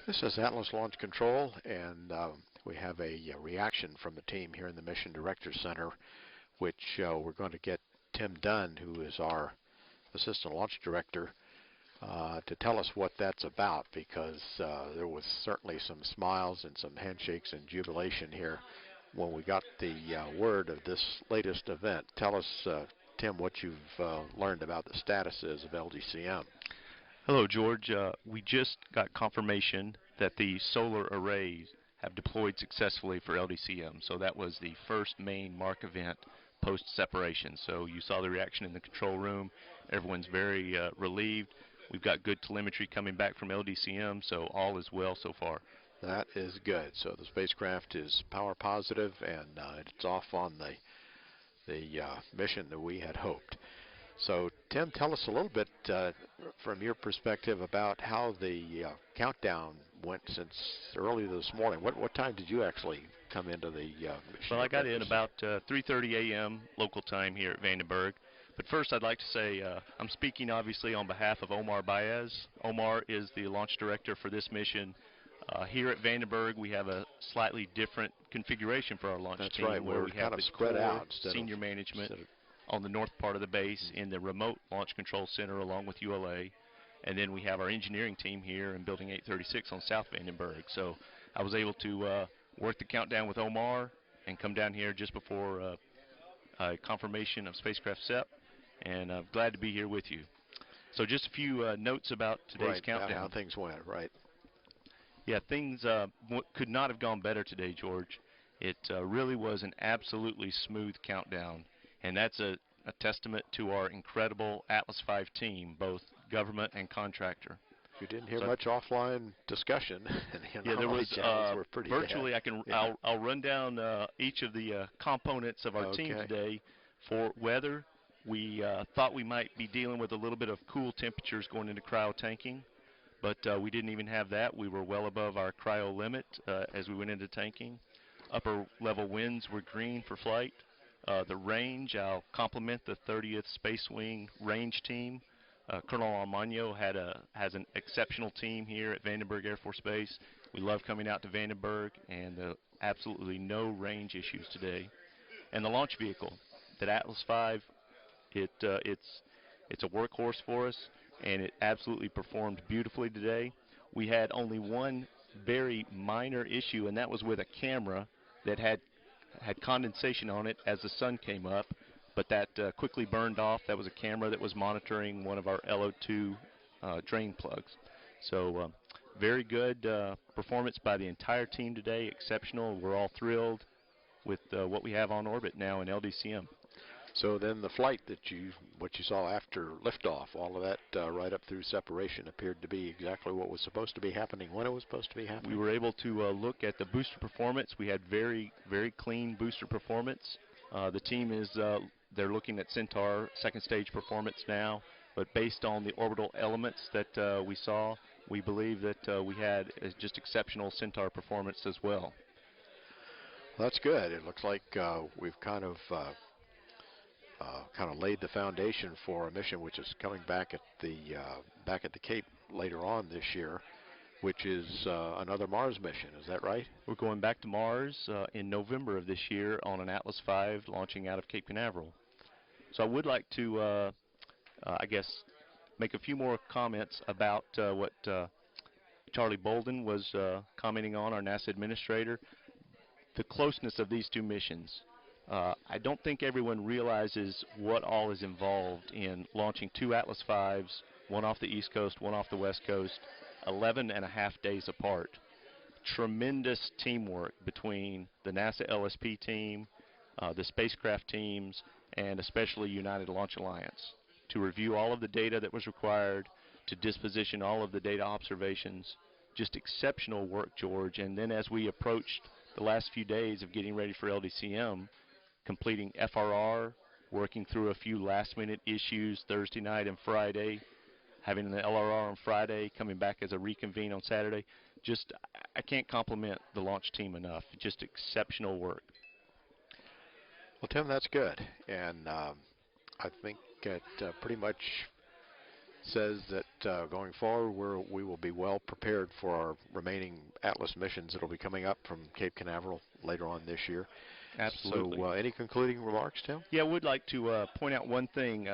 This is Atlas Launch Control, and we have a reaction from the team here in the Mission Director Center, which we're going to get Tim Dunn, who is our Assistant Launch Director, to tell us what that's about, because there was certainly some smiles and some handshakes and jubilation here when we got the word of this latest event. Tell us, Tim, what you've learned about the statuses of LDCM. Hello, George. We just got confirmation that the solar arrays have deployed successfully for LDCM. So that was the first main mark event post-separation. So you saw the reaction in the control room. Everyone's very relieved. We've got good telemetry coming back from LDCM, so all is well so far. That is good. So the spacecraft is power positive, and it's off on the mission that we had hoped. So, Tim, tell us a little bit from your perspective about how the countdown went since early this morning. What time did you actually come into the mission? Well, I got in about 3:30 a.m. local time here at Vandenberg. But first, I'd like to say I'm speaking obviously on behalf of Omar Baez. Omar is the launch director for this mission. Here at Vandenberg, we have a slightly different configuration for our launch That's team. right. Where we have kind of the spread out senior management on the north part of the base in the remote launch control center along with ULA. And then we have our engineering team here in Building 836 on South Vandenberg. So I was able to work the countdown with Omar and come down here just before confirmation of spacecraft SEP. And I'm glad to be here with you. So just a few notes about today's countdown. How things went, right? Yeah, things could not have gone better today, George. It really was an absolutely smooth countdown. And that's a testament to our incredible Atlas V team, both government and contractor. You didn't hear much offline discussion. Yeah, there was virtually. I'll run down each of the components of our team today. For weather, we thought we might be dealing with a little bit of cool temperatures going into cryo tanking, but we didn't even have that. We were well above our cryo limit as we went into tanking. Upper level winds were green for flight. The range, I'll compliment the 30th Space Wing range team. Colonel Armano has an exceptional team here at Vandenberg Air Force Base. We love coming out to Vandenberg, and absolutely no range issues today. And the launch vehicle, that Atlas V, it's a workhorse for us, and it absolutely performed beautifully today. We had only one very minor issue, and that was with a camera that had condensation on it as the sun came up, but that quickly burned off. That was a camera that was monitoring one of our LO2 drain plugs. So very good performance by the entire team today, exceptional. We're all thrilled with what we have on orbit now in LDCM. So then the flight what you saw after liftoff, all of that right up through separation appeared to be exactly what was supposed to be happening when it was supposed to be happening. We were able to look at the booster performance. We had very, very clean booster performance. The team is, they're looking at Centaur second stage performance now, but based on the orbital elements that we saw, we believe that we had just exceptional Centaur performance as well. That's good. It looks like we've kind of laid the foundation for a mission which is coming back at the Cape later on this year, which is another Mars mission. Is that right? We're going back to Mars in November of this year on an Atlas V launching out of Cape Canaveral. So I would like to, I guess, make a few more comments about what Charlie Bolden was commenting on, our NASA administrator, the closeness of these two missions. I don't think everyone realizes what all is involved in launching two Atlas Vs, one off the East Coast, one off the West Coast, 11.5 days apart. Tremendous teamwork between the NASA LSP team, the spacecraft teams, and especially United Launch Alliance to review all of the data that was required, to disposition all of the data observations. Just exceptional work, George. And then as we approached the last few days of getting ready for LDCM, completing FRR, working through a few last-minute issues Thursday night and Friday, having the LRR on Friday, coming back as a reconvene on Saturday. Just, I can't compliment the launch team enough. Just exceptional work. Well, Tim, that's good. And I think it pretty much says that going forward we will be well prepared for our remaining Atlas missions that will be coming up from Cape Canaveral later on this year. Absolutely. So any concluding remarks, Tim? Yeah, I would like to point out one thing.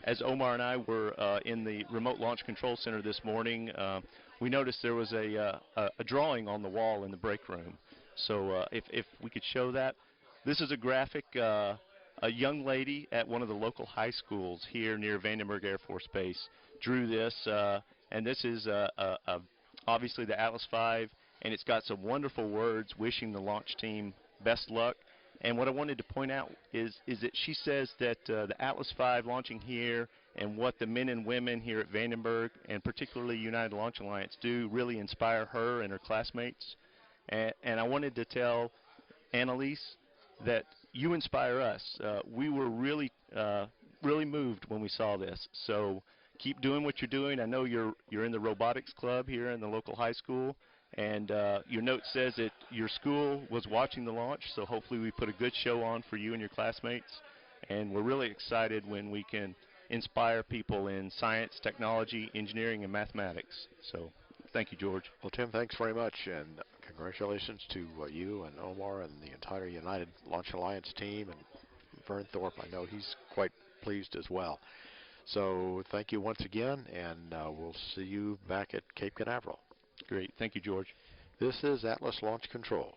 As Omar and I were in the Remote Launch Control Center this morning, we noticed there was a drawing on the wall in the break room. So if we could show that. This is a graphic. A young lady at one of the local high schools here near Vandenberg Air Force Base drew this, and this is obviously the Atlas V, and it's got some wonderful words wishing the launch team best luck. And what I wanted to point out is that she says that the Atlas V launching here and what the men and women here at Vandenberg and particularly United Launch Alliance do really inspire her and her classmates. And I wanted to tell Annalise that you inspire us. We were really moved when we saw this. So keep doing what you're doing. I know you're in the robotics club here in the local high school. And your note says that your school was watching the launch, so hopefully we put a good show on for you and your classmates. And we're really excited when we can inspire people in science, technology, engineering, and mathematics. So thank you, George. Well, Tim, thanks very much, and congratulations to you and Omar and the entire United Launch Alliance team, and Vern Thorpe. I know he's quite pleased as well. So thank you once again, and we'll see you back at Cape Canaveral. Great. Thank you, George. This is Atlas Launch Control.